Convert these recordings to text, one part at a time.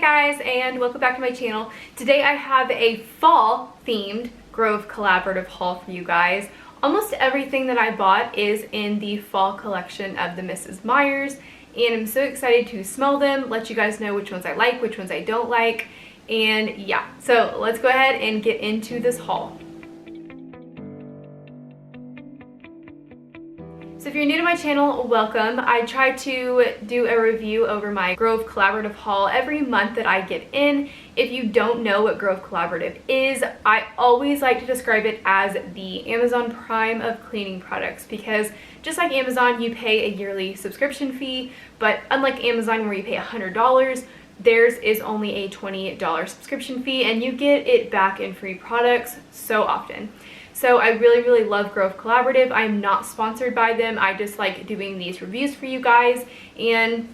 guys, and welcome back to my channel. Today I have a fall themed Grove collaborative haul for you guys. Almost everything that I bought is in the fall collection of the Mrs. Meyers, and I'm so excited to smell them, let you guys know which ones I like, which ones I don't like, and yeah, so let's go ahead and get into this haul. So if you're new to my channel, welcome. I try to do a review over my Grove Collaborative haul every month that I get in. If you don't know what Grove Collaborative is, I always like to describe it as the Amazon Prime of cleaning products, because just like Amazon, you pay a yearly subscription fee, but unlike Amazon where you pay $100, theirs is only a $20 subscription fee, and you get it back in free products so often. So I really love Grove Collaborative. I'm not sponsored by them. I just like doing these reviews for you guys. And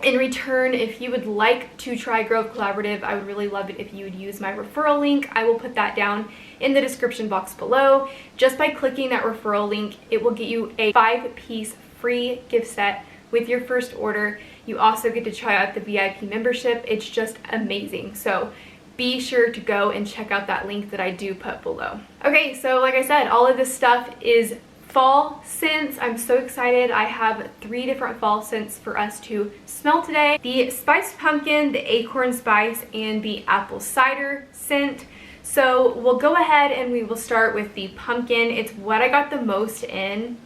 in return, if you would like to try Grove Collaborative, I would really love it if you would use my referral link. I will put that down in the description box below. Just by clicking that referral link, it will get you a 5-piece free gift set with your first order. You also get to try out the VIP membership. It's just amazing. So be sure to go and check out that link that I do put below. Okay, so like I said, all of this stuff is fall scents. I'm so excited. I have 3 different fall scents for us to smell today. The spiced pumpkin, the acorn spice, and the apple cider scent. So we'll go ahead and we will start with the pumpkin. It's what I got the most in,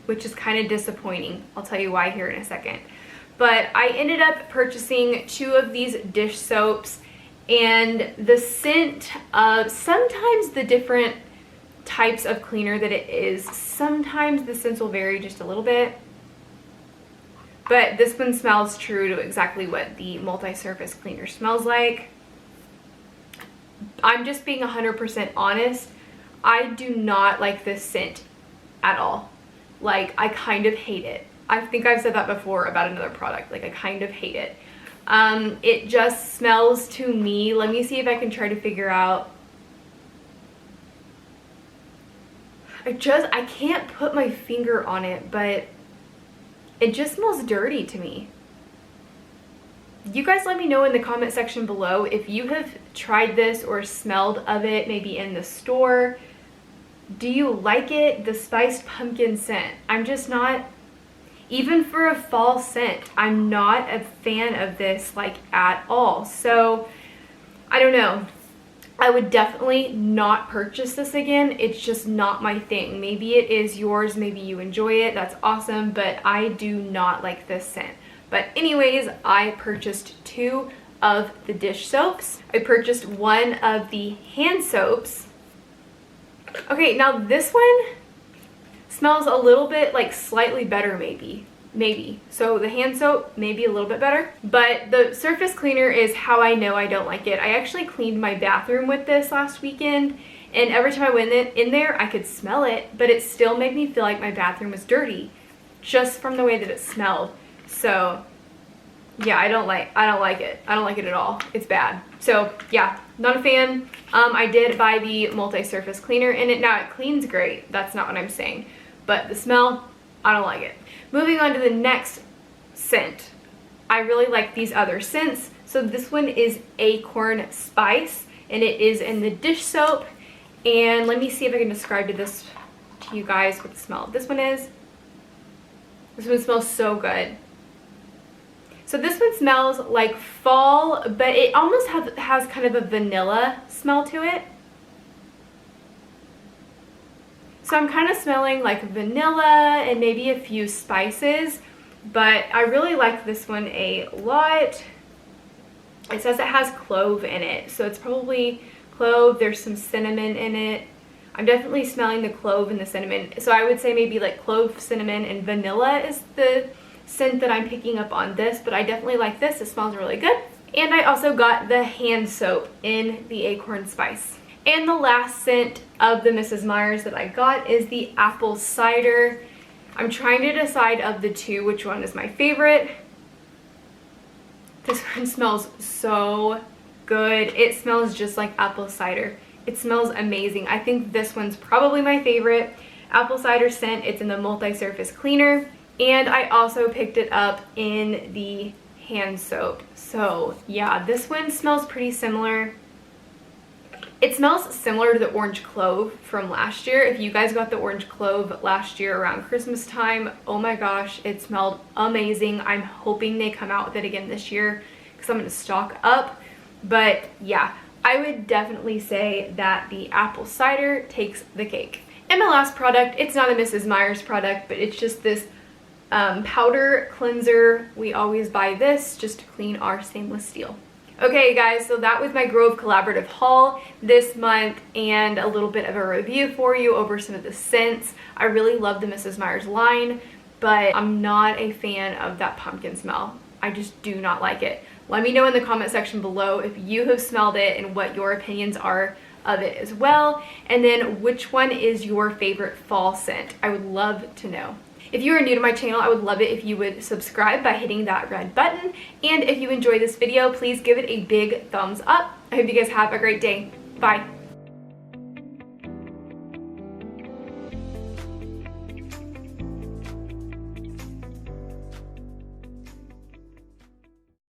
which is kind of disappointing. I'll tell you why here in a second. But I ended up purchasing 2 of these dish soaps, and the scent of sometimes the different types of cleaner that it is, sometimes the scents will vary just a little bit, but this one smells true to exactly what the multi-surface cleaner smells like. I'm just being 100% honest. I do not like this scent at all. Like, I kind of hate it. I think I've said that before about another product. Like, I kind of hate it. It just smells to me. Let me see if I can try to figure out. I can't put my finger on it, but it just smells dirty to me. You guys let me know in the comment section below if you have tried this or smelled of it, maybe in the store. Do you like it? The spiced pumpkin scent. I'm just not, even for a fall scent, I'm not a fan of this like at all. So I don't know. I would definitely not purchase this again. It's just not my thing. Maybe it is yours. Maybe you enjoy it. That's awesome. But I do not like this scent. But anyways, I purchased 2 of the dish soaps. I purchased 1 of the hand soaps. Okay, now this one smells a little bit like slightly better, maybe. So the hand soap, maybe a little bit better. But the surface cleaner is how I know I don't like it. I actually cleaned my bathroom with this last weekend, and every time I went in there, I could smell it, but it still made me feel like my bathroom was dirty just from the way that it smelled. So yeah, I don't like it. I don't like it at all. It's bad. So yeah, not a fan. I did buy the multi-surface cleaner in it. Now it cleans great. That's not what I'm saying. But the smell, I don't like it. Moving on to the next scent. I really like these other scents. So this one is acorn spice, and it is in the dish soap. And let me see if I can describe this to you guys what the smell of this one is. This one smells so good. So this one smells like fall, but it almost has kind of a vanilla smell to it. So I'm kind of smelling like vanilla and maybe a few spices, but I really like this one a lot. It says it has clove in it, so it's probably clove. There's some cinnamon in it. I'm definitely smelling the clove and the cinnamon. So I would say maybe like clove, cinnamon, and vanilla is the scent that I'm picking up on this, but I definitely like this. It smells really good. And I also got the hand soap in the acorn spice. And the last scent of the Mrs. Meyers that I got is the apple cider. I'm trying to decide of the 2 which one is my favorite. This one smells so good. It smells just like apple cider. It smells amazing. I think this one's probably my favorite. Apple cider scent. It's in the multi-surface cleaner. And I also picked it up in the hand soap. So yeah, this one smells pretty similar. It smells similar to the orange clove from last year. If you guys got the orange clove last year around Christmas time, oh my gosh, it smelled amazing. I'm hoping they come out with it again this year because I'm going to stock up. But yeah, I would definitely say that the apple cider takes the cake. And my last product, it's not a Mrs. Meyer's product, but it's just this powder cleanser. We always buy this just to clean our stainless steel. Okay guys, so that was my Grove Collaborative haul this month and a little bit of a review for you over some of the scents. I really love the Mrs. Meyer's line, but I'm not a fan of that pumpkin smell. I just do not like it. Let me know in the comment section below if you have smelled it and what your opinions are of it as well. And then which one is your favorite fall scent? I would love to know. If you are new to my channel, I would love it if you would subscribe by hitting that red button. And if you enjoyed this video, please give it a big thumbs up. I hope you guys have a great day. Bye.